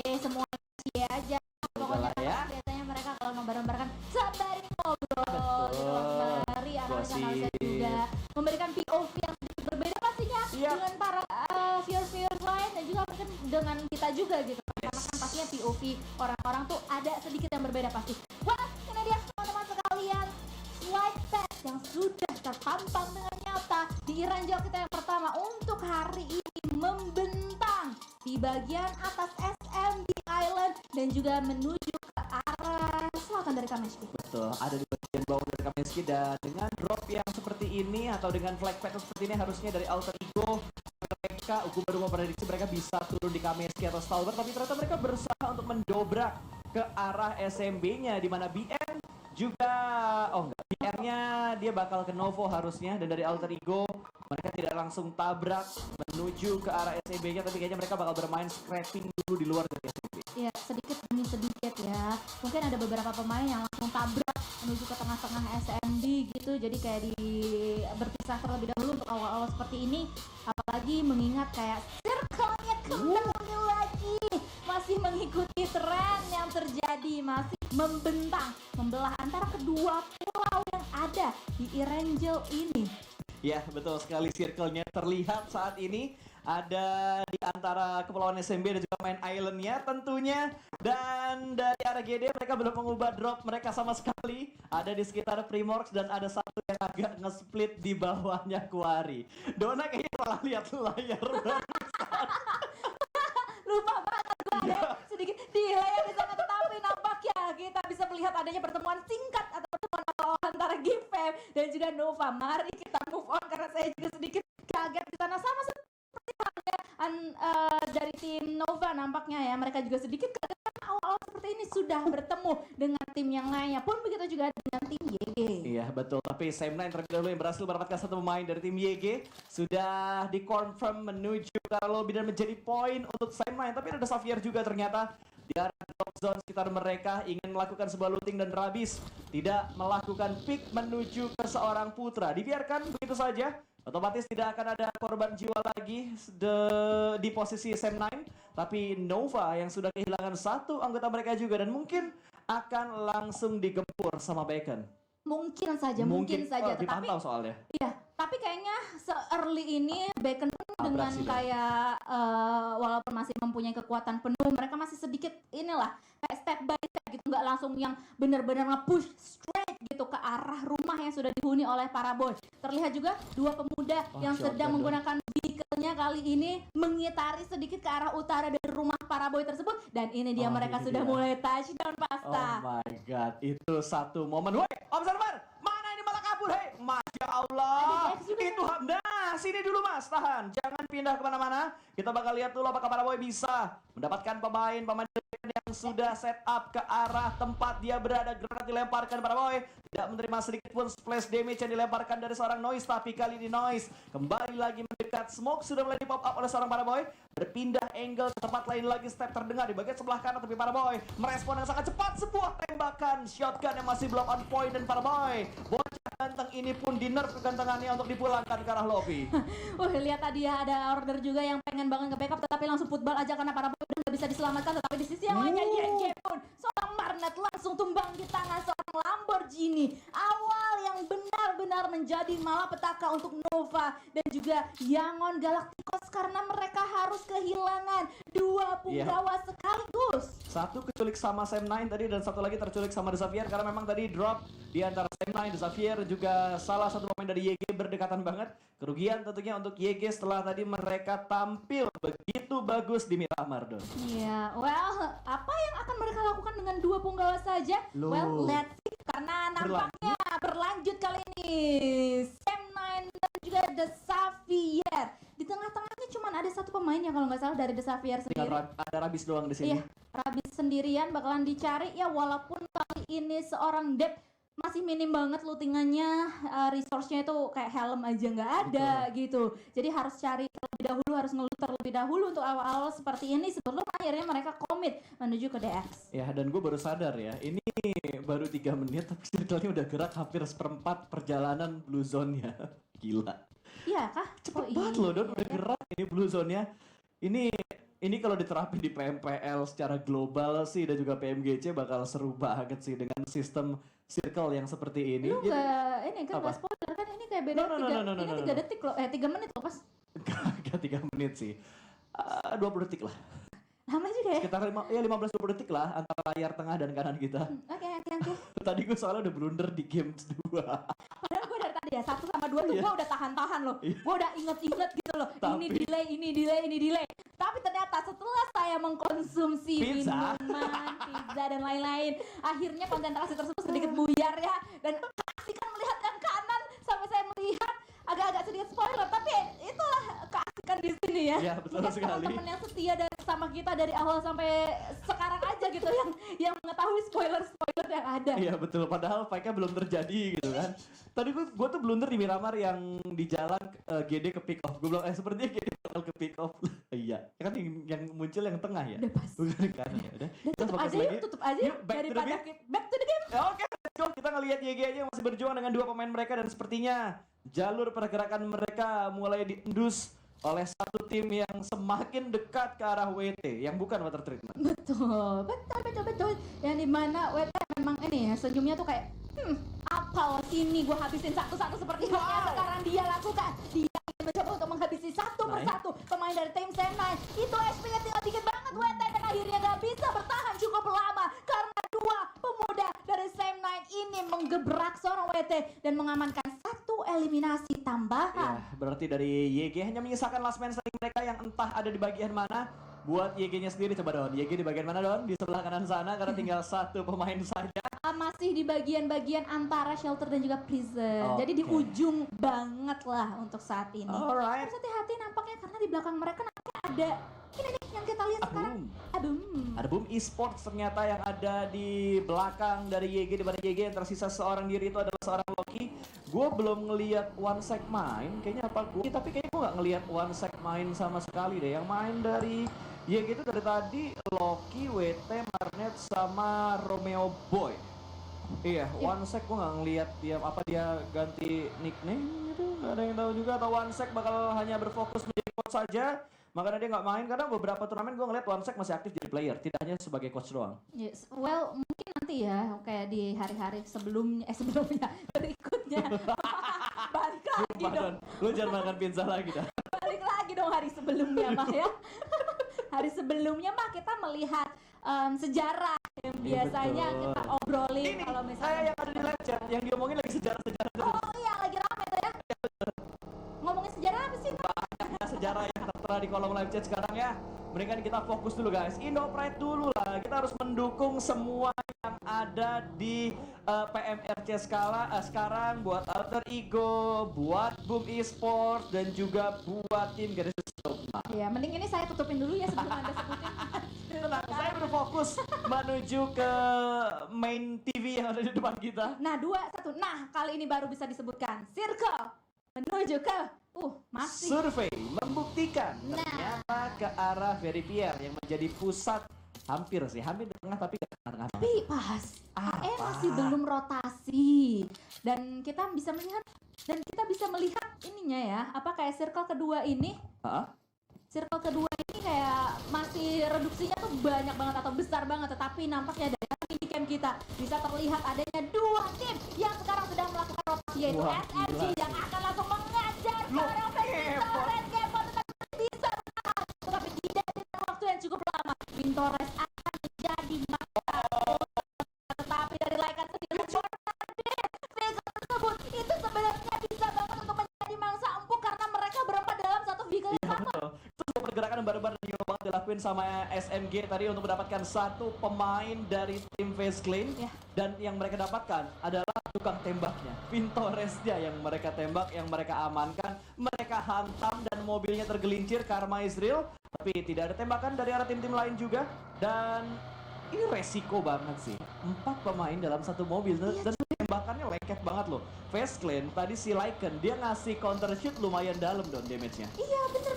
semuanya cie aja. Pokoknya ya. biasanya mereka kalau bareng-bareng sembari ngobrol gitu. Sembari analisa juga memberikan POV yang berbeda pastinya dengan para viewers lain dan juga mungkin dengan kita juga gitu. Karena kan pastinya POV orang-orang tuh ada sedikit yang berbeda pasti. Wah, ini dia teman-teman sekalian, slide test yang sudah terpampang dengan nyata di Iranjau kita yang pertama untuk hari ini membentang di bagian atas SMB Island dan juga menuju ke arah selatan dari Kameski. Betul, ada di bagian bawah dari Kameski dan dengan drop yang seperti ini atau dengan flag pattern seperti ini harusnya dari Alter Ego mereka, aku baru memprediksi mereka bisa turun di Kameski atau Stalwart, tapi ternyata mereka berusaha untuk mendobrak ke arah SMB-nya di mana BN juga, BR-nya dia bakal ke Novo harusnya, dan dari Alter Ego mereka tidak langsung tabrak menuju ke arah SMB-nya, tapi kayaknya mereka bakal bermain scrapping dulu di luar dari SMB. Ya, sedikit demi sedikit ya. Mungkin ada beberapa pemain yang langsung tabrak menuju ke tengah-tengah SMB gitu, jadi kayak berpisah terlebih dahulu untuk awal-awal seperti ini. Apalagi mengingat kayak circle-nya kembali lagi masih mengikuti tren yang terjadi, masih membentang, membelah antara kedua pulau yang ada di Erangel ini. Ya, betul sekali, circle-nya terlihat saat ini ada di antara kepulauan SMB dan juga main island-nya tentunya. Dan dari arah GD mereka belum mengubah drop mereka sama sekali. Ada di sekitar Primorx dan ada satu yang agak nge-split di bawahnya Kuari. Dona kayaknya malah lihat layar. Lupa banget gue ada sedikit di layar di sana, tetapi nampaknya kita bisa melihat adanya pertemuan singkat atau pertemuan awal antara Gifem dan juga Nova. Mari kita move on karena saya juga sedikit kaget di sana, sama seperti halnya dari tim Nova nampaknya ya, mereka juga sedikit kaget karena awal-awal seperti ini sudah bertemu dengan tim yang lainnya, pun begitu juga dengan tim YG. Iya betul, tapi Sam9 terlebih dahulu yang berhasil mendapatkan satu pemain dari tim YG sudah dikonfirm menuju ke lobby dan menjadi poin untuk Sam9. Tapi ada Xavier juga ternyata di arah drop zone sekitar mereka ingin melakukan sebuah looting dan Rabis tidak melakukan pick menuju ke seorang putra. Dibiarkan begitu saja, otomatis tidak akan ada korban jiwa lagi di posisi Sam9. Tapi Nova yang sudah kehilangan satu anggota mereka juga dan mungkin akan langsung digempur sama Bacon. Mungkin saja, tetapi dipantau soalnya. Iya, tapi kayaknya se-early ini Bacon pun dengan kayak walaupun masih mempunyai kekuatan penuh, mereka masih sedikit inilah kayak step by step gitu, nggak langsung yang benar-benar nge-push straight gitu ke arah rumah yang sudah dihuni oleh para boy. Terlihat juga dua pemuda yang sedang menggunakan vehicle-nya kali ini mengitari sedikit ke arah utara dari rumah para boy tersebut, dan ini dia mereka sudah mulai touchdown pasta. Oh my god, itu satu momen. Woi, observer, mana ini malah kabur, hei, Masya Allah. Itu nah, sini dulu mas, tahan, jangan pindah kemana-mana. Kita bakal lihat dulu apakah para boy bisa mendapatkan pemain yang sudah set up ke arah tempat dia berada. Granat dilemparkan para boy, tidak menerima sedikit pun splash damage yang dilemparkan dari seorang Noise. Tapi kali ini Noise kembali lagi mendekat. Smoke sudah mulai di pop up oleh seorang para boy, berpindah angle ke tempat lain lagi. Step terdengar di bagian sebelah kanan, tapi para boy merespon yang sangat cepat. Sebuah tembakan shotgun yang masih belum on point, dan para boy bocah ganteng ini pun di-nerf kegantengannya untuk dipulangkan ke arah lobby. Lihat tadi ya, ada order juga yang pengen banget nge-backup tetapi langsung football aja karena para boy udah gak bisa diselamatkan. Tetapi di sisi yang lainnya YG pun seorang Marnet langsung tumbang di tangan seorang Lamborghini. Awal yang benar-benar menjadi malapetaka untuk Nova dan juga Yangon Galacticos karena mereka harus kehilangan dua punggawa sekaligus. Satu keculik sama Sam9 tadi dan satu lagi terculik sama Xavier karena memang tadi drop di antara Sam9 dan Xavier juga salah satu pemain dari YG berdekatan banget. Kerugian tentunya untuk YG setelah tadi mereka tampil begitu bagus di Miramar, Mardon. Iya, well, apa yang akan mereka lakukan dengan dua punggawa saja? Well, let's see, karena nampaknya berlanjut kali ini. Sam9 dan juga The Xavier. Di tengah-tengahnya cuma ada satu pemain ya kalau nggak salah dari The Xavier sendiri. Ada Rabis doang di sini. Iya, Rabis sendirian bakalan dicari ya, walaupun kali ini seorang Dep masih minim banget lootingannya, resource-nya itu kayak helm aja nggak ada gitu. Jadi harus cari terlebih dahulu, harus ngelut terlebih dahulu untuk awal-awal seperti ini sebelum akhirnya mereka komit menuju ke DX. Ya, dan gue baru sadar ya, ini baru 3 menit tapi sebetulnya udah gerak hampir seperempat perjalanan blue zone-nya. Gila. Iya kah? Cepet banget loh Don, udah gerak ini blue zone-nya. Ini ini kalau diterapin di PMPL secara global sih dan juga PMGC bakal seru banget sih dengan sistem circle yang seperti ini. Lu nggak ini kan nggak spoiler kan, ini kayak beda tiga detik loh, 3 menit loh pas. Gak 3 menit sih, 20 detik lah. Lama juga ya? Sekitar 15-20 detik lah antara layar tengah dan kanan kita. Oke. Tadi gue soalnya udah blunder di game 2. Padahal gue dari tadi ya 1 sama 2 tuh gue udah tahan loh. Gue udah inget gitu loh. Tapi, ini delay. Tapi ternyata setelah saya mengkonsumsi minuman, pizza dan lain-lain, akhirnya konsentrasi tersebut sedikit buyar ya. Dan keasikan melihat kan kanan sampai saya melihat agak-agak sedikit spoiler, tapi itulah keasikan di sini ya. Iya, betul mungkin sekali. teman-teman yang setia sama kita dari awal sampai sekarang aja gitu yang mengetahui spoiler yang ada. Iya betul, padahal fight-nya belum terjadi gitu kan. Tadi gue tuh blunder di Miramar yang di jalan GD ke pick off. Gue bilang sepertinya GD bakal ke pick off. Iya, kan yang muncul yang tengah ya. Udah pas. Bukan kan ya. Udah. Tutup aja yuk, daripada back to the game. Oke, let's go. Kita ngelihat YG aja yang masih berjuang dengan 2 pemain mereka dan sepertinya jalur pergerakan mereka mulai diendus oleh satu tim yang semakin dekat ke arah WT yang bukan water treatment. Betul. Yang dimana WT memang ini ya, senyumnya tuh kayak apal sini gue habisin satu-satu seperti yang sekarang dia lakukan. Dia mencoba untuk menghabisi satu persatu pemain dari tim Sam9. Itu HP-nya tinggal dikit banget WT dan akhirnya gak bisa bertahan cukup lama karena 2 pemuda dari Sam9 ini menggebrak seorang WT dan mengamankan 1 eliminasi tambahan. Ya, berarti dari YG hanya menyisakan last man standing mereka yang entah ada di bagian mana. Buat YG-nya sendiri coba Don, YG di bagian mana Don? Di sebelah kanan sana karena tinggal 1 pemain saja. Masih di bagian-bagian antara shelter dan juga prison. Jadi di ujung banget lah untuk saat ini. Alright. Harus hati-hati nampaknya karena di belakang mereka nampaknya ada ini nih yang kita lihat sekarang. Ada Boom Esports ternyata yang ada di belakang dari YG, di mana YG yang tersisa seorang diri itu adalah seorang Loki. Gue belum ngelihat OneSec main, kayaknya tapi kayaknya gue nggak ngelihat OneSec main sama sekali deh. Yang main dari YG itu dari tadi Loki, WT, Marnet sama Romeo Boy. Iya, OneSec gue nggak ngelihat dia ganti nickname gitu, nggak ada yang tahu juga, atau OneSec bakal hanya berfokus menjadi coach saja. Makanya dia nggak main karena beberapa turnamen gue ngeliat OneSec masih aktif jadi player, tidak hanya sebagai coach doang. Yes, well mungkin nanti ya kayak di hari-hari sebelumnya berikutnya balik lagi dong. Lu jangan makan pizza lagi dah. Balik lagi dong hari sebelumnya mah ya. Hari sebelumnya mah kita melihat sejarah yang biasanya kita obrolin kalau misalnya yang ada di live chat yang diomongin lagi sejarah-sejarah terus. Oh iya lagi rame tuh ya. Ngomongin sejarah apa sih? Banyak sejarah yang tertera di kolom live chat sekarang ya. Mendingan kita fokus dulu guys. Indo Pride dulu lah. Kita harus mendukung semua yang ada di PMRC sekarang buat Alter Ego, buat Boom Esports dan juga buat tim Garis Sukma. Iya, mending ini saya tutupin dulu ya sebelum Anda sebutin. Tenang, saya berfokus menuju ke main TV yang ada di depan kita. Nah, 2, 1. Nah, kali ini baru bisa disebutkan. Circle menuju ke masih survei membuktikan ternyata ke arah Verifier yang menjadi pusat hampir di tengah tapi ke tengah-tengah. Tapi pas masih belum rotasi dan kita bisa melihat ininya ya, apa kayak circle kedua ini. Circle kedua ini kayak masih reduksinya tuh banyak banget atau besar banget, tetapi nampaknya dari cam kita bisa terlihat adanya 2 tim yang sekarang sedang melakukan rotasi, yaitu SMG yang akan langsung mengajar seorang Vintores Gepot, tetapi bisa bertahan, tetapi tidak dengan waktu yang cukup lama. Vintores akan menjadi mata, tetapi dari Laikan sendiri vehicle tersebut itu sebenarnya bisa banget untuk menjadi mangsa empuk karena mereka berempat dalam satu vehicle yang sama. Pergerakan yang baru-baru banget dilakuin sama SMG tadi untuk mendapatkan 1 pemain dari tim Face Clan dan yang mereka dapatkan adalah tukang tembaknya, Vintores dia yang mereka tembak, yang mereka amankan, mereka hantam dan mobilnya tergelincir. Karma is real, tapi tidak ada tembakan dari arah tim-tim lain juga dan ini resiko banget sih. 4 pemain dalam 1 mobil dan tembakannya lengket banget loh. Face Clan tadi si Lycan dia ngasih counter shoot lumayan dalam dong damage-nya. Iya bener.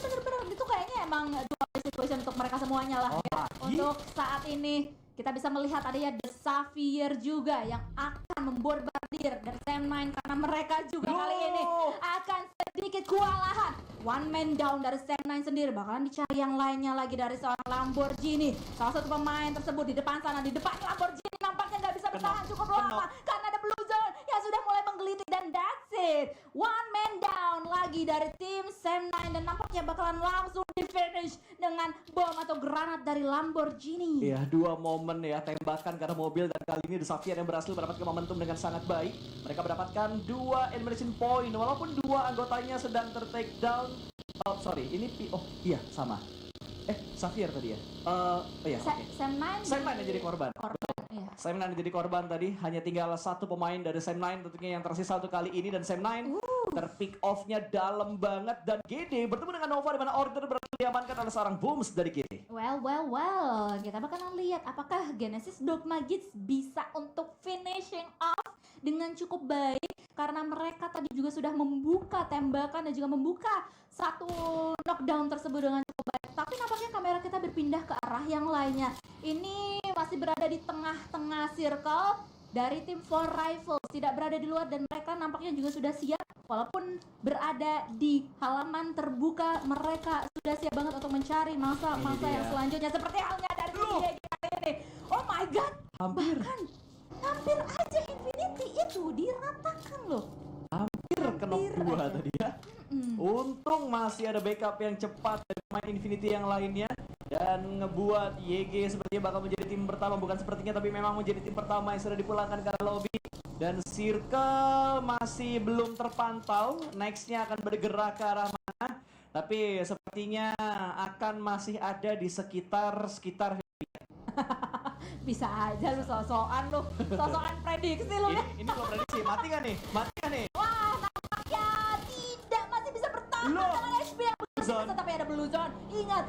Itu kayaknya emang dual situation untuk mereka semuanya lah ya. Untuk saat ini kita bisa melihat adanya The Xavier juga yang akan membombardir dari Sam9 karena mereka juga kali ini akan sedikit sedikit kewalahan. One man down dari Sam9 sendiri, bakalan dicari yang lainnya lagi dari seorang Lamborghini. Salah satu pemain tersebut di depan sana, di depan Lamborghini nampaknya nggak bisa bertahan cukup lama karena ada Blue Zone yang sudah mulai menggelitik dan that's it. One man down lagi dari tim Sam9 dan nampaknya bakalan langsung di finish dengan bom atau granat dari Lamborghini. Iya, dua momen ya, tembakan karena mobil, dan kali ini The Xavier yang berhasil mendapatkan momentum dengan sangat baik. Mereka mendapatkan 2 elimination point walaupun 2 anggotanya sedang ter-take down. Oh sorry, ini iya sama. Xavier tadi ya? Iya, oke. Sam9 yang jadi korban. Iya. Sam9 yang jadi korban tadi, hanya tinggal satu pemain dari Sam9 tentunya yang tersisa untuk kali ini, dan Sam9 terpick off-nya dalam banget, dan GD bertemu dengan Nova di mana Order berhasil diamankan oleh seorang Booms dari GD. Well, kita bakalan lihat apakah Genesis Dogma Kids bisa untuk finishing off dengan cukup baik, karena mereka tadi juga sudah membuka tembakan dan juga membuka satu knockdown tersebut dengan cukup baik. Tapi nampaknya kamera kita berpindah ke arah yang lainnya. Ini masih berada di tengah-tengah circle dari tim Four Rifles, tidak berada di luar, dan mereka nampaknya juga sudah siap. Walaupun berada di halaman terbuka, mereka sudah siap banget untuk mencari masa-masa yang selanjutnya, seperti halnya dari kali ini. Oh my god, hampir aja Infinity itu diratakan loh. Hampir kena 2 tadi ya. Untung masih ada backup yang cepat dari pemain Infinity yang lainnya, dan ngebuat YG sepertinya bakal menjadi tim pertama, bukan sepertinya tapi memang menjadi tim pertama yang sudah dipulangkan ke lobby. Dan Circle masih belum terpantau nextnya akan bergerak ke arah mana, tapi sepertinya akan masih ada di sekitar Bisa aja lu sosokan prediksi lu ya. Ini belum prediksi, mati gak nih? Wah, nampaknya tidak, masih bisa bertahan dengan HP yang begitu, tapi ada Blue Zone. Ingat,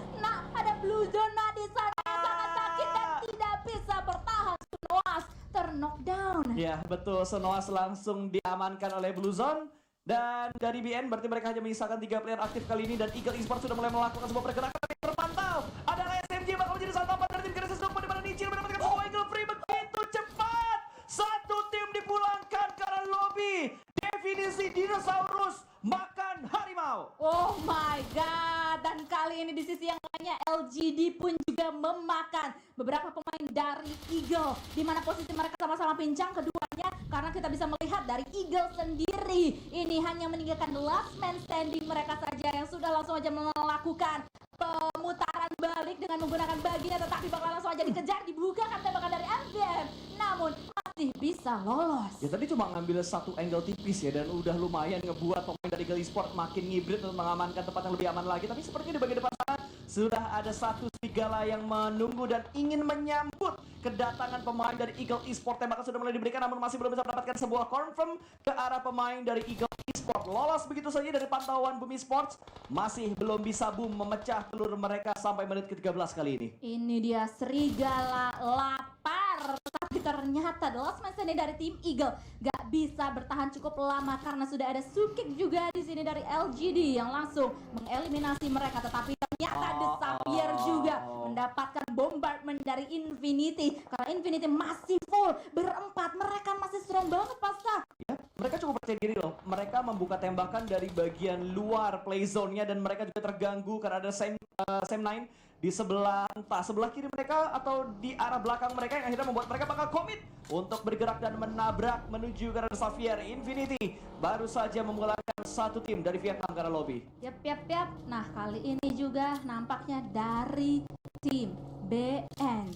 ada Blue Zone di sana yang sangat sakit dan tidak bisa bertahan. Sonoas ter-knockdown. Ya betul, Sonoas langsung diamankan oleh Blue Zone. Dan dari BN berarti mereka hanya menyisakan 3 player aktif kali ini, dan Eagle Esports sudah mulai melakukan sebuah pergerakan yang terpantau. Adalah SMG bakal menjadi salah satu dari tim Genesis Dogma di mana Nichir mendapatkan sebuah Eagle free begitu cepat. Satu tim dipulangkan ke arah lobby. Definisi dinosaurus makan harimau. Oh my god, dan kali ini di sisi yang lainnya LGD pun juga memakan beberapa pemain dari Eagle, di mana posisi mereka sama-sama pincang keduanya, karena kita bisa melihat dari Eagle sendiri ini hanya meninggalkan last man standing mereka saja yang sudah langsung aja melakukan pemutaran balik dengan menggunakan baginya, tetapi bakal langsung aja dikejar, dibukakan tembakan dari MVM, namun masih bisa lolos. Ya tadi cuma ngambil satu angle tipis ya, dan udah lumayan ngebuat pemain dari Eagle Esports makin ngibrit untuk mengamankan tempat yang lebih aman lagi. Tapi sepertinya di bagian depan sana sudah ada satu serigala yang menunggu dan ingin menyambut kedatangan pemain dari Eagle Esports. Tembakan sudah mulai diberikan, namun masih belum bisa mendapatkan sebuah confirm ke arah pemain dari Eagle Esports. Lolos begitu saja dari pantauan Boom Esports, masih belum bisa Boom memecah telur mereka sampai menit ke-13 kali ini. Ini dia serigala lapar, tapi ternyata The Last Man Standing dari tim Eagle gak bisa bertahan cukup lama karena sudah ada Sukik juga di sini dari LGD yang langsung mengeliminasi mereka, tetapi ternyata The Xavier juga mendapatkan bombardment dari Infinity karena Infinity masih full berempat, mereka masih strong banget pasca. Ya, mereka cukup percaya diri loh. Mereka membuka tembakan dari bagian luar play zone-nya, dan mereka juga terganggu karena ada Sam9 di sebelah, entah sebelah kiri mereka atau di arah belakang mereka, yang akhirnya membuat mereka bakal komit untuk bergerak dan menabrak menuju ke arah Xavier. Infinity baru saja mengeluarkan satu tim dari Vietnam ke arah lobby. Yap. Nah, kali ini juga nampaknya dari tim BN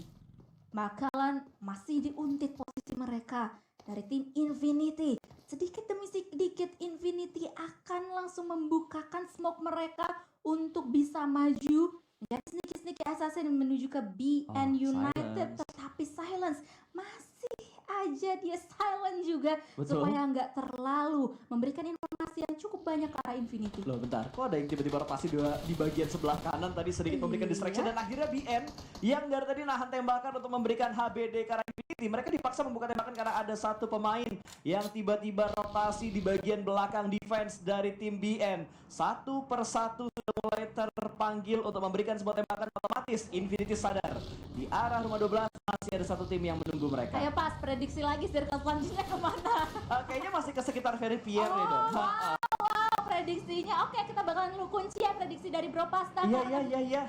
bakalan masih diuntit posisi mereka dari tim Infinity. Sedikit demi sedikit Infinity akan langsung membukakan smoke mereka untuk bisa maju menjadi sneaky assassin menuju ke BN United. Silence. Tetapi Silence masih aja dia silent juga. Betul. Supaya nggak terlalu memberikan informasi yang cukup banyak ke arah Infinity. Loh bentar, kok ada yang tiba-tiba rotasi di bagian sebelah kanan tadi sedikit memberikan distraction, dan akhirnya BN yang dari tadi nahan tembakan untuk memberikan HBD ke arah Infinity, mereka dipaksa membuka tembakan karena ada satu pemain yang tiba-tiba rotasi di bagian belakang defense dari tim BN. Satu persatu sudah mulai terpanggil untuk memberikan sebuah tembakan, otomatis Infinity sadar di arah rumah 12 masih ada satu tim yang menunggu mereka. Ayo pas, prediksi lagi circle selanjutnya kemana? Kayaknya masih ke sekitar Very Pierre nih dong. Wow, prediksinya. Oke, kita bakalan kunci ya prediksi dari Bro Pasta. Iya.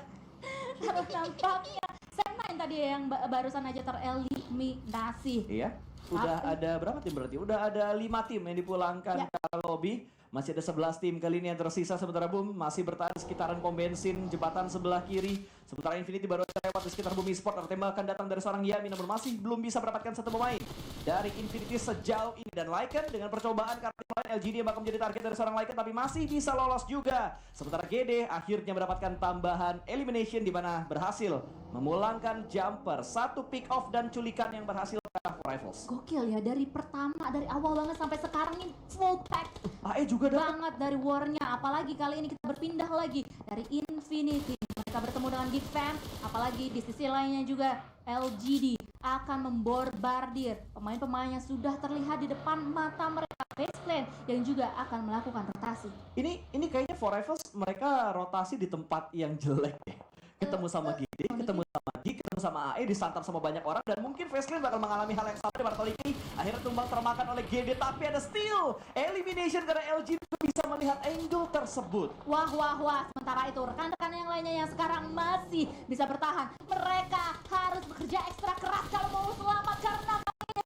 Terus nampaknya Sen9 tadi yang barusan aja tereliminasi. Iya. Udah ada berapa tim berarti? Udah ada 5 tim yang dipulangkan ke lobby. Masih ada 11 tim kali ini yang tersisa, sementara Boom masih bertahan sekitaran pom bensin jembatan sebelah kiri. Sementara Infinity baru aja lewat di sekitar Boom Esport. Ada tembakan datang dari seorang Yami, namun masih belum bisa mendapatkan satu pemain dari Infinity sejauh ini. Dan Lycan dengan percobaan kartu lain LGD yang bakal menjadi target dari seorang Lycan, tapi masih bisa lolos juga. Sementara GD akhirnya mendapatkan tambahan elimination di mana berhasil memulangkan jumper, satu pick off dan culikan yang berhasil ke Rivals. Gokil ya, dari pertama, dari awal banget sampai sekarang ini full pack AE juga banget dari war-nya. Apalagi kali ini kita berpindah lagi dari Infinity, mereka bertemu dengan Geek Fam. Apalagi di sisi lainnya juga LGD akan memborbardir pemain-pemain yang sudah terlihat di depan mata mereka, Baseplane, yang juga akan melakukan rotasi. Ini kayaknya For Rivals mereka rotasi di tempat yang jelek deh. Ketemu sama GD, ketemu sama Geek, ketemu sama AE, disantap sama banyak orang, dan mungkin Baseplane bakal mengalami hal yang sama di kali ini. Akhirnya tumbang termakan oleh GD, tapi ada steal elimination karena LG bisa melihat angle tersebut. Wah. Sementara itu rekan-rekan yang lainnya yang sekarang masih bisa bertahan, mereka harus bekerja ekstra keras kalau mau selamat, karena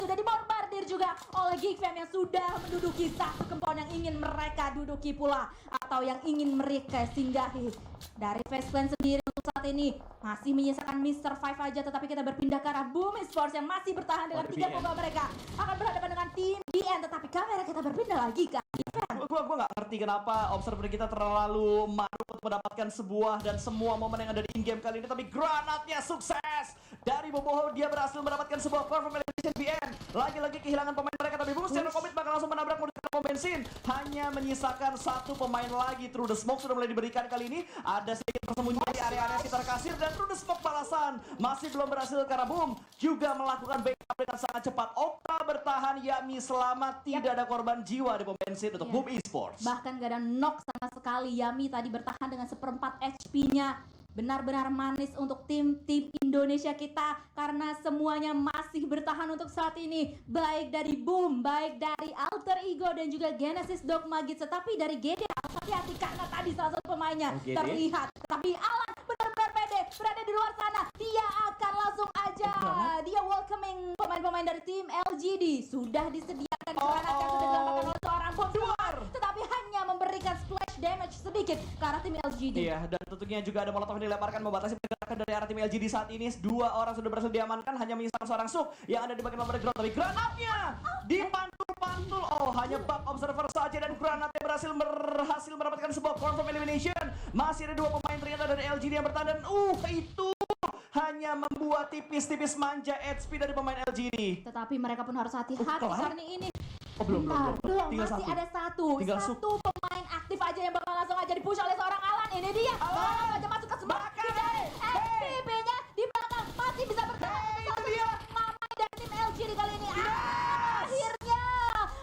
sudah dibombardir juga oleh Geek Fam yang sudah menduduki satu kempon yang ingin mereka duduki pula, atau yang ingin mereka singgahi. Dari Baseplane sendiri untuk saat ini masih menyisakan Mr. Five aja, tetapi kita berpindah ke arah Boom Esports yang masih bertahan dengan 3 pemain mereka akan berhadapan dengan tim BN, tetapi kamera kita berpindah lagi ke Gue gak ngerti kenapa observer kita terlalu maruk untuk mendapatkan sebuah dan semua momen yang ada di in-game kali ini, tapi granatnya sukses dari Boboho. Dia berhasil mendapatkan sebuah confirm elimination BN. Lagi-lagi kehilangan pemain mereka, tapi Boom secara komit bakal langsung menabrak menggunakan pom bensin. Hanya menyisakan satu pemain lagi. Through the smoke sudah mulai diberikan kali ini. Ada sedikit persembunyian di area-area sekitar kasir, dan through the smoke balasan masih belum berhasil karena Boom juga melakukan backup dengan sangat cepat. Okta bertahan, Yami selamat, tidak ada korban jiwa di pom bensin untuk Boom Esports. Bahkan gak ada knock sama sekali. Yami tadi bertahan dengan 1/4 HP-nya. Benar-benar manis untuk tim-tim Indonesia kita, karena semuanya masih bertahan untuk saat ini. Baik dari Boom, baik dari Alter Ego dan juga Genesis Dogma Gits. Tetapi dari GD harus hati-hati karena tadi salah satu pemainnya terlihat. Tapi Alan benar-benar pede berada di luar sana. Dia akan langsung aja dia welcoming pemain-pemain dari tim LGD. Sudah disediakan granat yang sudah dilakukan oleh seorang bom luar, tetapi hanya memberikan splash damage sedikit ke arah tim LGD. Iya, dan tentunya juga ada molotov yang dilemparkan membatasi pergerakan dari arah tim LGD saat ini. 2 orang sudah berhasil diamankan, hanya menyisakan seorang Suk yang ada di bagian underground, tapi granatnya dipantul-pantul. Hanya bug observer saja, dan granatnya berhasil mendapatkan sebuah confirm elimination. Masih ada 2 pemain ternyata dari LGD yang bertahan, dan itu hanya membuat tipis-tipis manja HP dari pemain LGD. Tetapi mereka pun harus hati-hati karena ini belum. Tinggal masih ada satu pemain aktif aja yang bakal langsung aja dipush oleh seorang Alan. Ini dia langsung aja masuk ke sebelah kiri. SPP-nya di belakang masih bisa bertahan. Itu dia Mamai dari tim LGD kali ini akhirnya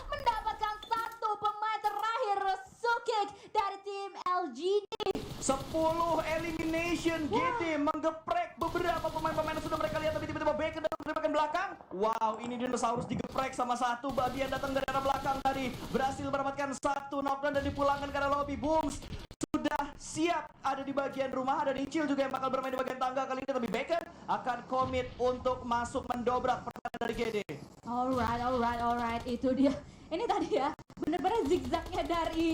mendapatkan satu pemain terakhir, Sukik dari tim LGD. 10 elimination. GD menggeprek beberapa pemain-pemain yang sudah mereka lihat, tapi tiba-tiba Bacon datang dari bagian belakang. Wow, ini dinosaurus digeprek sama satu babi yang datang dari arah belakang tadi. Berhasil mendapatkan satu knockdown dan dipulangkan ke arah lobby. Booms sudah siap ada di bagian rumah. Ada Nicil juga yang bakal bermain di bagian tangga kali ini, tapi Bacon akan komit untuk masuk mendobrak pertahanan dari GD. Alright, itu dia. Ini tadi ya, bener-bener zigzagnya dari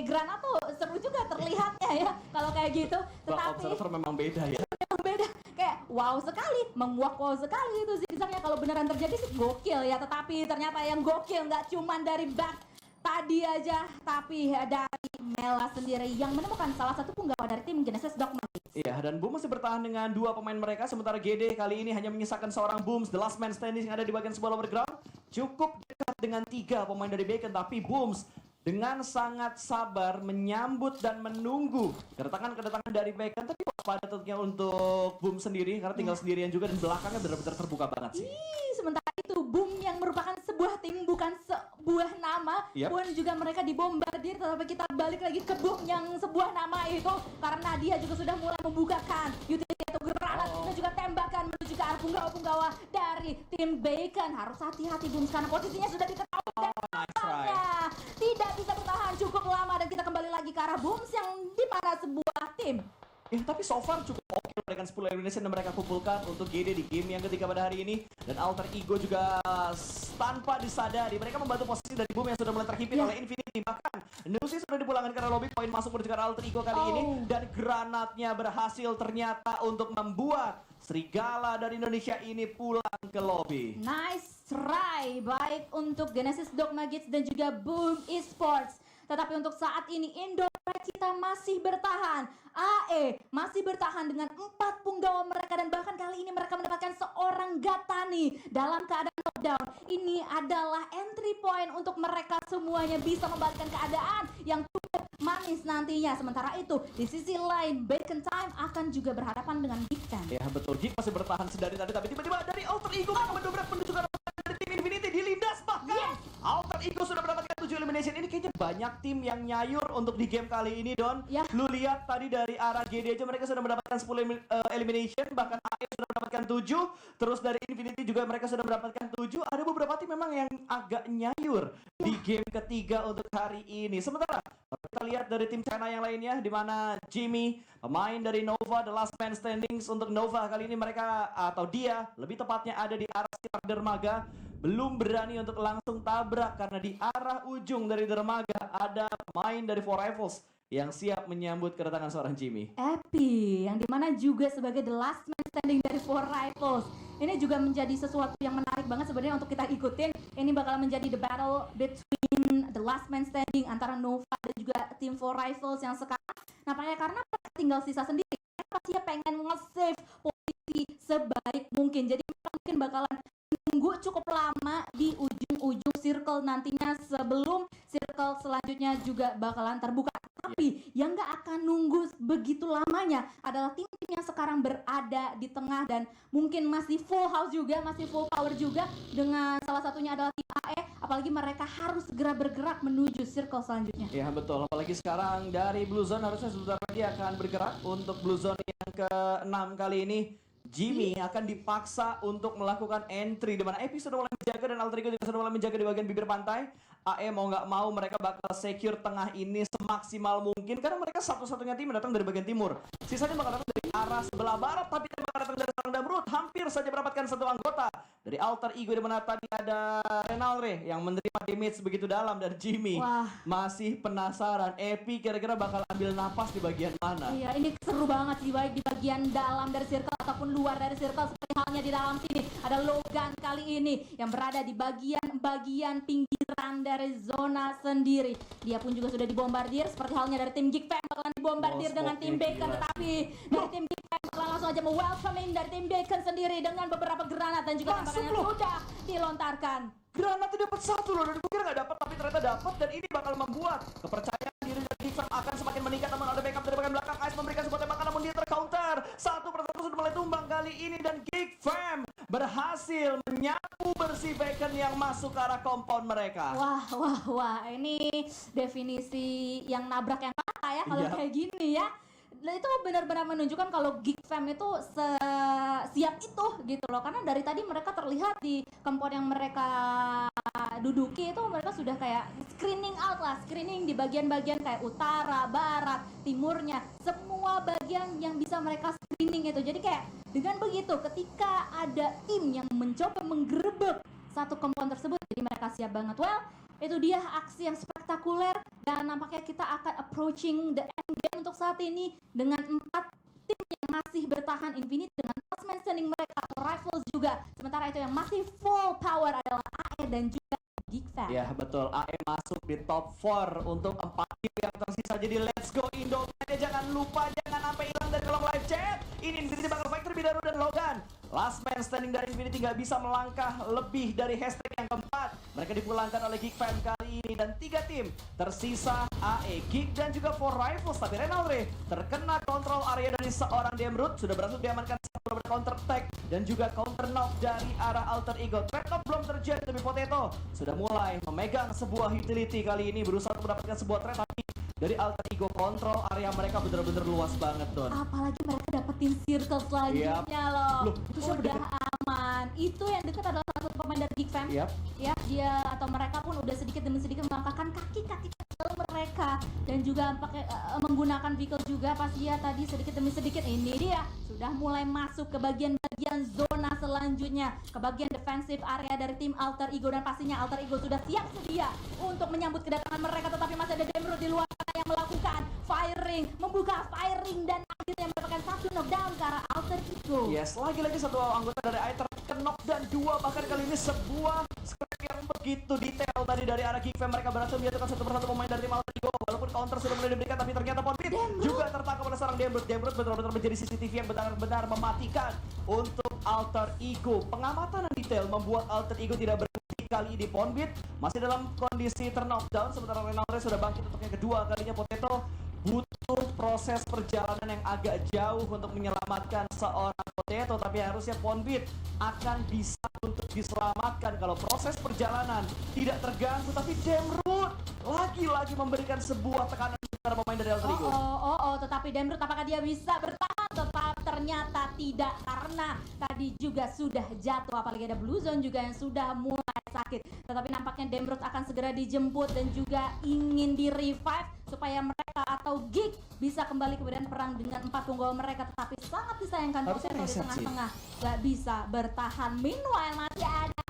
granat tuh seru juga terlihatnya ya kalau kayak gitu. Tetapi observer memang beda ya. Memang beda, kayak wow sekali, menguak wow sekali itu zigzagnya. Kalau beneran terjadi sih gokil ya. Tetapi ternyata yang gokil nggak cuman dari back tadi aja, tapi dari Mela sendiri yang menemukan salah satu punggawa dari tim Genesis Dogma. Iya, dan Boom masih bertahan dengan 2 pemain mereka, sementara GD kali ini hanya menyisakan seorang Booms, the last man standing yang ada di bagian sebuah lower ground. Cukup dekat dengan 3 pemain dari Bacon, tapi Booms dengan sangat sabar menyambut dan menunggu kedatangan dari Bacon. Tapi pada tentunya untuk Boom sendiri, karena tinggal sendirian juga dan belakangnya benar-benar terbuka banget sih. Sementara itu Boom yang merupakan sebuah tim, bukan sebuah nama, pun juga mereka dibombardir. Tetapi kita balik lagi ke Boom yang sebuah nama itu, karena dia juga sudah mulai membukakan utility atau granat dan juga tembakan menuju ke arah punggawa-punggawa dari tim Bacon. Harus hati-hati Boom karena posisinya sudah diketahui dan Nice try. tidak bisa bertahan cukup lama, dan kita kembali lagi ke arah Booms yang di mana sebuah tim. Ya, tapi so far cukup oke dengan 10 elimination yang mereka kumpulkan untuk GD di game yang ketiga pada hari ini. Dan Alter Ego juga tanpa disadari mereka membantu posisi dari Boom yang sudah mulai terhimpit oleh Infinity. Bahkan Nusi sudah dipulangkan karena lobby poin masuk menuju ke Alter Ego kali ini. Dan granatnya berhasil ternyata untuk membuat Serigala dari Indonesia ini pulang ke lobby. Nice try, baik untuk Genesis Dogma Kids dan juga Boom Esports. Tetapi untuk saat ini Indonesia kita masih bertahan. AE masih bertahan dengan 4 punggawa mereka dan bahkan kali ini mereka mendapatkan seorang Gatani dalam keadaan knockdown. Ini adalah entry point untuk mereka semuanya bisa membalikkan keadaan yang cukup manis nantinya. Sementara itu di sisi lain Bacon Time akan juga berhadapan dengan Geek Fan. Ya betul, Geek masih bertahan sedari tadi tapi tiba-tiba dari Alter Ego mendobrak menuju ke dari tim Infinity dilindas bahkan. Alter Ego sudah mendapatkan 7 elimination. Ini kayaknya banyak tim yang nyayur untuk di game kali ini, Don. Lu lihat tadi dari arah GD aja mereka sudah mendapatkan 10 elimination, bahkan AE sudah mendapatkan 7. Terus dari Infinity juga mereka sudah mendapatkan 7. Ada beberapa tim memang yang agak nyayur di game ketiga untuk hari ini. Sementara kita lihat dari tim China yang lainnya, di mana Jimmy, pemain dari Nova, the last man standing untuk Nova kali ini mereka atau dia lebih tepatnya ada di arah sekitar dermaga. Belum berani untuk langsung tabrak karena di arah ujung dari dermaga ada pemain dari Four Rifles yang siap menyambut kedatangan seorang Jimmy. Epi, yang dimana juga sebagai the last man standing dari Four Rifles. Ini juga menjadi sesuatu yang menarik banget sebenarnya untuk kita ikutin. Ini bakal menjadi the battle between the last man standing antara Nova dan juga tim Four Rifles yang sekarang. Nampaknya karena mereka tinggal sisa sendiri, pasti pengen nge-save posisi sebaik mungkin. Jadi mungkin bakalan nunggu cukup lama di ujung-ujung circle nantinya sebelum circle selanjutnya juga bakalan terbuka. Tapi yang gak akan nunggu begitu lamanya adalah tim-tim yang sekarang berada di tengah dan mungkin masih full house juga, masih full power juga, dengan salah satunya adalah tim AE. Apalagi mereka harus segera bergerak menuju circle selanjutnya. Ya betul, apalagi sekarang dari Blue Zone harusnya sebentar lagi akan bergerak untuk Blue Zone yang ke-6 kali ini. Jimmy akan dipaksa untuk melakukan entry di mana Epi sudah mulai menjaga dan Alter Ego juga sudah mulai menjaga di bagian bibir pantai. AE mau nggak mau mereka bakal secure tengah ini semaksimal mungkin karena mereka satu-satunya tim yang datang dari bagian timur. Sisanya bakal datang dari arah sebelah barat tapi bakal datang dari seorang Damrut. Hampir saja mendapatkan satu anggota dari Alter Ego di mana tadi ada Renalre yang menerima damage begitu dalam dan Jimmy masih penasaran Epi kira-kira bakal ambil napas di bagian mana. Iya, ini seru banget sih, baik di bagian dalam dari circle ataupun luar dari circle seperti halnya di dalam sini. Ada Logan kali ini yang berada di bagian pinggiran dari zona sendiri. Dia pun juga sudah dibombardir seperti halnya dari tim Geek Fam bakalan dibombardir dengan tim Bacon. Tetapi dari tim Geek Fam bakalan langsung aja me-welcoming dari tim Bacon sendiri dengan beberapa granat dan juga tembakan yang sudah dilontarkan. Granatnya dapat satu loh, dan gue kira nggak dapat tapi ternyata dapat dan ini bakal membuat kepercayaan diri dari Geek Fam akan semakin meningkat. Namun ada backup dari bagian belakang, Ice memberikan sebuah tembakan namun dia tercounter. Satu persatu sudah mulai tumbang kali ini dan Geek Fam berhasil menyapu bersih Bacon yang masuk ke arah compound mereka. Wah, ini definisi yang nabrak yang kata ya kalau kayak gini ya. Itu benar-benar menunjukkan kalau Geek Fam itu siap itu gitu loh, karena dari tadi mereka terlihat di compound yang mereka duduki itu mereka sudah kayak screening di bagian-bagian kayak utara, barat, timurnya, semua bagian yang bisa mereka screening itu. Jadi kayak dengan begitu ketika ada tim yang mencoba menggerebek satu compound tersebut, jadi mereka siap banget. Well, itu dia aksi yang spektakuler dan nampaknya kita akan approaching the end game untuk saat ini dengan 4 tim yang masih bertahan. Infinity dengan last man standing mereka, Rifles juga. Sementara itu yang masih full power adalah AE dan juga Geek Fam. Ya betul, AE masuk di top 4 untuk 4 tim yang tersisa. Jadi let's go Indo. Jangan lupa, jangan sampai hilang dari kolom live chat. Ini Infinity bakal fight terlebih dahulu dan Logan. Last man standing dari Infinity nggak bisa melangkah lebih dari hashtag yang keempat. Mereka dipulangkan oleh Geek Fam kali ini dan 3 tim tersisa AE, Geek dan juga Four Rifles. Tapi Renalre terkena kontrol area dari seorang Damrut, sudah berhasil diamankan beberapa counter attack dan juga counter knock dari arah Alter Ego. Trade knock belum terjadi tapi Potato sudah mulai memegang sebuah utility kali ini, berusaha untuk mendapatkan sebuah trade tapi dari Alter Ego kontrol area mereka bener-bener luas banget Don. Apalagi mereka dapetin circle selanjutnya loh. Udah aman. Itu yang dekat adalah salah satu pemain dari Geek Fam. Ya, dia atau mereka pun udah sedikit demi sedikit melangkahkan kaki-kaki kecil mereka mereka dan juga pakai menggunakan vehicle juga pasti ya tadi sedikit demi sedikit. Ini dia sudah mulai masuk ke bagian-bagian zona selanjutnya, ke bagian defensive area dari tim Alter Ego, dan pastinya Alter Ego sudah siap sedia untuk menyambut kedatangan mereka, tetapi masih ada Demrut di luar sana yang melakukan firing, membuka firing dan akhirnya mendapatkan satu knockdown ke arah Alter Ego. Yes, lagi-lagi satu anggota dari AI terkenok dan dua, bahkan kali ini sebuah scrap yang begitu detail tadi dari arah Geek Fam. Mereka berhasil menjatuhkan satu persatu pemain dari tim Alter Ego, walaupun counter sudah mulai diberikan, tapi ternyata Ponpit juga tertangkap oleh seorang Demrut. Demrut benar-benar menjadi CCTV yang benar-benar mematikan untuk Alter Ego. Pengamatan dan detail membuat Alter Ego tidak berhenti kali ini. Ponpit masih dalam kondisi terknockdown, sementara Renalre sudah bangkit untuk yang kedua kalinya. Potato butuh proses perjalanan yang agak jauh untuk menyelamatkan seorang Potato, tapi harusnya Ponpit akan bisa untuk diselamatkan kalau proses perjalanan tidak terganggu. Tapi Demrut lagi-lagi memberikan sebuah tekanan kepada pemain dari Alter Ego. Tetapi Demrut apakah dia bisa bertahan? Tetap ternyata tidak, karena tadi juga sudah jatuh, apalagi ada Blue Zone juga yang sudah mulai sakit. Tetapi nampaknya Demrut akan segera dijemput dan juga ingin di revive supaya mereka atau Geek bisa kembali ke medan perang dengan 4 tunggal mereka. Tetapi sangat disayangkan Potato di tengah-tengah gak bisa bertahan. Meanwhile masih ada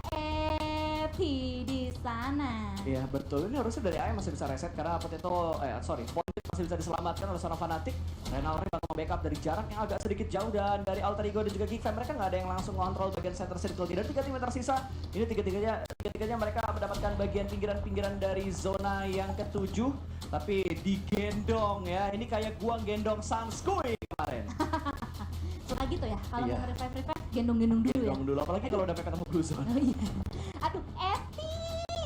Epi di sana. Iya betul, ini harusnya dari AM masih bisa reset karena Ponpit masih bisa diselamatkan oleh seorang fanatik. Renalre bakal backup dari jarak yang agak sedikit jauh, dan dari Alter Ego dan juga Geek Fam mereka nggak ada yang langsung ngontrol bagian center circle. Dari 3 tim yang tersisa, ini tiga-tiganya mereka mendapatkan bagian pinggiran-pinggiran dari zona yang ketujuh, tapi digendong ya. Ini kayak gua gendong Sanskui kemarin. Suka gitu ya, kalau Iya. mau revive gendong-gendong dulu ya. Gendong dulu, apalagi kalau udah ketemu Blue Zone. Oh iya. Aduh, Epi,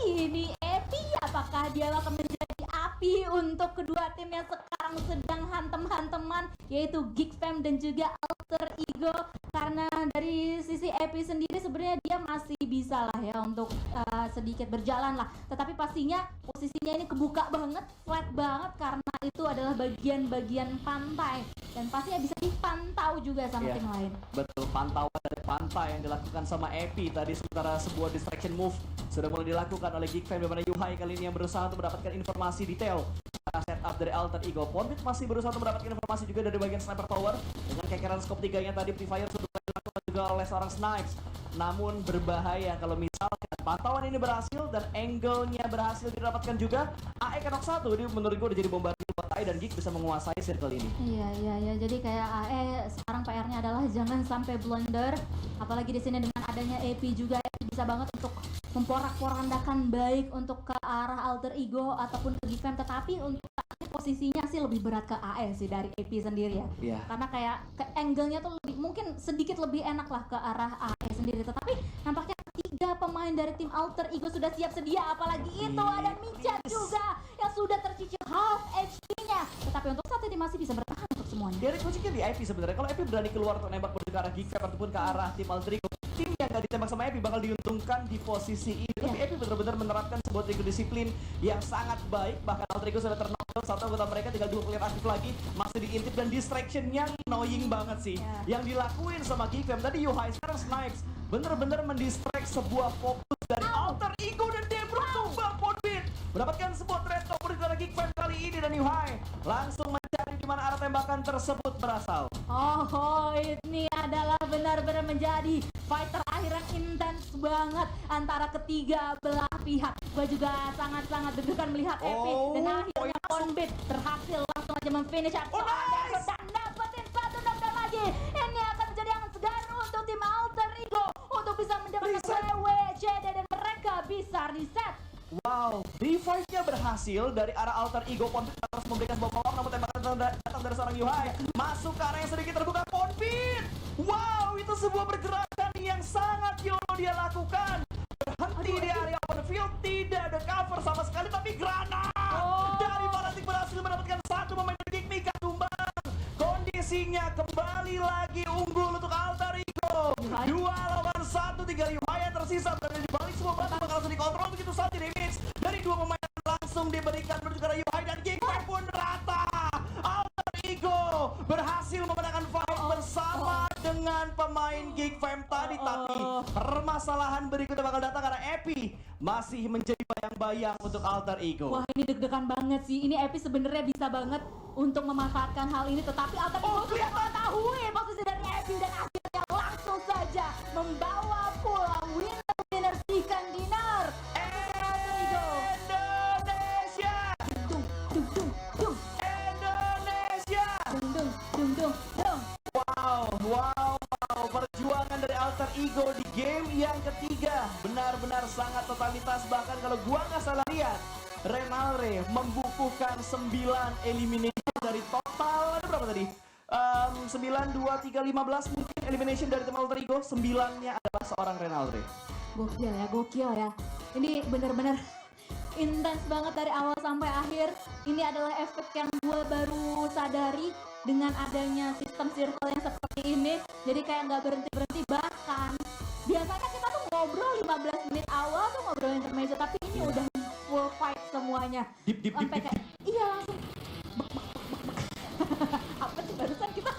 ini Epi, apakah dia akan menjadi api untuk kedua tim yang sekarang sedang hantem-hanteman, yaitu Geek Fam dan juga Alter Ego? Karena dari sisi Epi sendiri sebenarnya dia masih bisa lah ya untuk sedikit berjalan lah, tetapi pastinya posisinya ini kebuka banget, flat banget, karena itu adalah bagian-bagian pantai dan pastinya bisa dipantau juga sama tim lain. Betul, pantauan dari pantai yang dilakukan sama Epi tadi, sementara sebuah distraction move sudah mulai dilakukan oleh Geek Fam, di mana Yuhai kali ini yang berusaha untuk mendapatkan informasi detail setup dari Alter Ego. Ponpit masih berusaha untuk mendapatkan informasi juga dari bagian sniper tower dengan kekeran scope 3-nya tadi. Pre-fire sudah dilakukan juga oleh seorang Snipes, namun berbahaya kalau misalkan pantauan ini berhasil dan angle-nya berhasil didapatkan juga. AE Kenok 1 ini menurut gue udah jadi bombardir buat AE, dan Geek bisa menguasai circle ini. Iya, jadi kayak AE sekarang PR-nya adalah jangan sampai blunder, apalagi di sini dengan adanya AP juga bisa banget untuk memporak-porandakan baik untuk ke arah Alter Ego ataupun ke Geek Fam, tetapi untuk posisinya sih lebih berat ke AE sih dari AP sendiri ya. Iya. Karena kayak ke angle-nya tuh lebih, mungkin sedikit lebih enak lah ke arah AE sendiri, tetapi nampaknya 3 pemain dari tim Alter Ego sudah siap sedia, apalagi itu ada Micha juga yang sudah tercicil half HP-nya, tetapi untuk saat ini masih bisa bertahan untuk semuanya. Dari kucingnya di IP sebenarnya, kalau IP berani keluar untuk nembak menuju ke arah Geek Fam ataupun ke arah tim Alter Ego, tim yang gak ditembak sama Epi bakal diuntungkan di posisi ini. Tapi Epi benar-benar menerapkan sebuah trik disiplin yang sangat baik. Bahkan Alter Ego sudah terknockdown, satu anggota mereka tinggal 2 clear aktif lagi, masih diintip, dan distraction-nya annoying banget sih yang dilakuin sama Geek Fam. Tadi Yuhai, sekarang Snipes benar-benar mendistract sebuah fokus dari Alter Ego, dan Demrut tumbang Ponpit mendapatkan sebuah trade talk dari Geek Fam kali ini, dan Yuhai langsung mencari di mana arah tembakan tersebut berasal. Ini adalah benar-benar menjadi fight terakhir yang intens banget antara ketiga belah pihak. Gue juga sangat-sangat deg-degan melihat Epi, dan akhirnya Ponpit berhasil langsung aja memfinish up nice! dan dapetin satu knockdown lagi. Ini akan menjadi yang segar untuk tim Alter Ego untuk bisa mendapatkan WWJD dan mereka bisa reset. Wow, revive-nya berhasil dari arah Alter Ego. Ponpit harus memberikan sebuah follow-up, namun tembakan datang dari seorang Yuhai masuk ke arah yang sedikit terbuka. Ponpit, wow, itu sebuah pergerakan yang sangat YOLO dia lakukan. Berhenti di area open field, tidak ada cover sama sekali, tapi granat dari Fanatic berhasil mendapatkan satu pemain dari Mika tumbang. Kondisinya kembali lagi unggul untuk Alter Ego. 2 lawan 1, 3 Yuhai yang tersisa berada di balik semua batu, bakal langsung dikontrol begitu saja. Damage dari 2 pemain langsung diberikan menuju ke arah Yuhai, dan Geek Fam pun rata. Alter Ego berhasil memenangkan fight bersama dengan pemain Geek Fam tadi, tapi permasalahan berikutnya bakal datang karena Epi masih menjadi terbayang-bayang untuk Alter Ego. Wah, ini deg-degan banget sih. Ini Epi sebenarnya bisa banget untuk memanfaatkan hal ini, tetapi Alter Ego sudah mengetahui posisi dari Epi dan akhirnya langsung saja membawa pulang winner chicken dinner. Alter Ego. Indonesia. Dung dung dung dung. Indonesia. Dung dung dung dung dung. Wow, perjuangan dari Alter Ego di game yang ketiga benar-benar sangat totalitas. Bahkan kalau gua nggak salah lihat, Renalre membukukan 9 elimination dari total, ada berapa tadi? 9, 2, 3, 15 mungkin elimination dari tim Alter Ego. 9-nya adalah seorang Renalre. Gokil ya. Ini benar-benar intens banget dari awal sampai akhir. Ini adalah efek yang gue baru sadari dengan adanya sistem circle yang seperti ini. Jadi kayak nggak berhenti-berhenti. Bahkan biasanya kita tuh ngobrol 15 menit awal tuh ngobrol intermezzo, tapi ini udah full fight semuanya. Dip. Sampai kayak iya langsung bek. Apa sih barusan kita?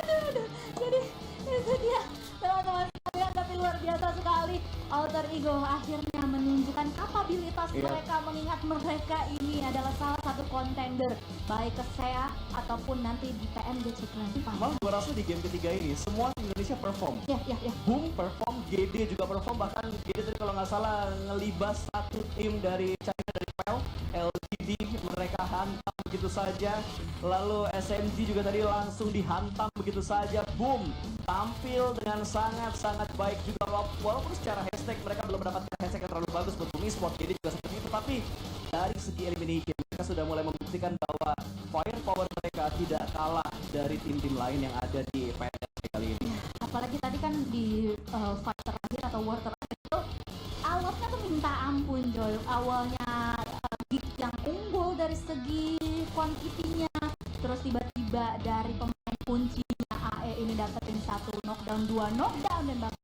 aduh. Jadi itu dia teman-teman sekalian, tapi luar biasa sekali. Alter Ego akhirnya menunjukkan kapabilitas mereka, mengingat mereka ini adalah salah satu kontender baik ke SEA ataupun nanti di PMGC Grand Final. Malah gue rasa di game ketiga ini semua Indonesia perform. Ya. Boom perform, GD juga perform, bahkan GD tadi kalau nggak salah ngelibas satu tim dari China dari PEL, LGD mereka hantam begitu saja. Lalu SMG juga tadi langsung dihantam begitu saja. Boom, tampil dengan sangat baik juga, walaupun secara hashtag mereka belum mendapatkan hashtag yang terlalu bagus buat Bumi Sport, GD juga seperti itu. Tapi dari segi elimination mereka sudah mulai membuktikan bahwa firepower mereka tidak kalah dari tim-tim lain yang ada di PSC kali ini. Apalagi tadi kan di fight terakhir atau war terakhir itu awalnya tuh minta ampun Joy. Awalnya Gig yang unggul dari segi quantity-nya, terus tiba-tiba dari pemain kuncinya AE ini dapetin 1 knockdown, 2 knockdown, dan bahkan